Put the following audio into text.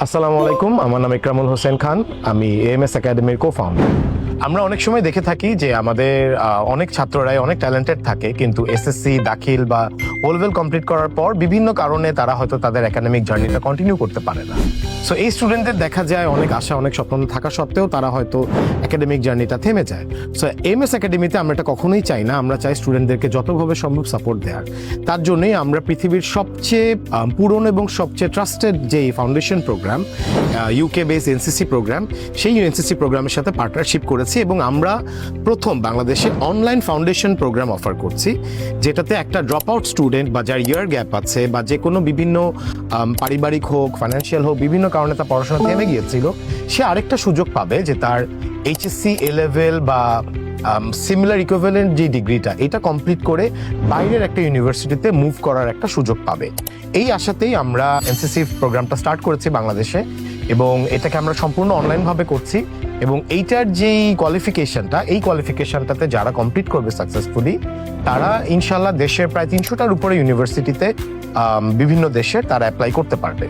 আসসালামু আলাইকুম, আমার নাম ইকরামুল হোসেন খান। আমি এএমএস একাডেমির কো-ফাউন্ডার। আমরা অনেক সময় দেখে থাকি যে আমাদের অনেক ছাত্ররাই অনেক ট্যালেন্টেড থাকে, কিন্তু এসএসসি দাখিল বা ও লেভেল কমপ্লিট করার পর বিভিন্ন কারণে তারা হয়তো তাদের একাডেমিক জার্নিটা কন্টিনিউ করতে পারে না। সো এই স্টুডেন্টদের দেখা যায় অনেক আশা, অনেক স্বপ্ন থাকা সত্ত্বেও তারা হয়তো একাডেমিক জার্নিটা থেমে যায়। সো এএমএস একাডেমিতে আমরা এটা কখনোই চাই না। আমরা চাই স্টুডেন্টদেরকে যতভাবে সম্ভব সাপোর্ট দেওয়ার। তার জন্যই আমরা পৃথিবীর সবচেয়ে পুরনো এবং সবচেয়ে ট্রাস্টেড যে foundation programme, UK base NCC programme, সেই এনসিসি প্রোগ্রামের সাথে পার্টনারশিপ করেছি এবং আমরা প্রথম বাংলাদেশে অনলাইন ফাউন্ডেশন প্রোগ্রাম অফার করছি, যেটাতে একটা ড্রপ আউট স্টুডেন্ট বা যার ইয়ার গ্যাপ আছে বা যে কোনো বিভিন্ন পারিবারিক হোক, ফাইন্যান্সিয়াল হোক, বিভিন্ন কারণে তার পড়াশোনা থেমে গিয়েছিল, সে আরেকটা সুযোগ পাবে যে তার এইচএসসি এ লেভেল বা সিমিলার ইকুইভ্যালেন্ট যে ডিগ্রিটা, এটা কমপ্লিট করে বাইরের একটা ইউনিভার্সিটিতে মুভ করার একটা সুযোগ পাবে। এই আশাতেই আমরা এনসিসি প্রোগ্রামটা স্টার্ট করেছি বাংলাদেশে এবং এটাকে আমরা সম্পূর্ণ অনলাইনভাবে করছি। এবং এইটার যেই কোয়ালিফিকেশনটা, এই কোয়ালিফিকেশনটাতে যারা কমপ্লিট করবে সাকসেসফুলি, তারা ইনশাল্লাহ দেশের প্রায় 300টার উপরে ইউনিভার্সিটিতে বিভিন্ন দেশের তারা অ্যাপ্লাই করতে পারবে।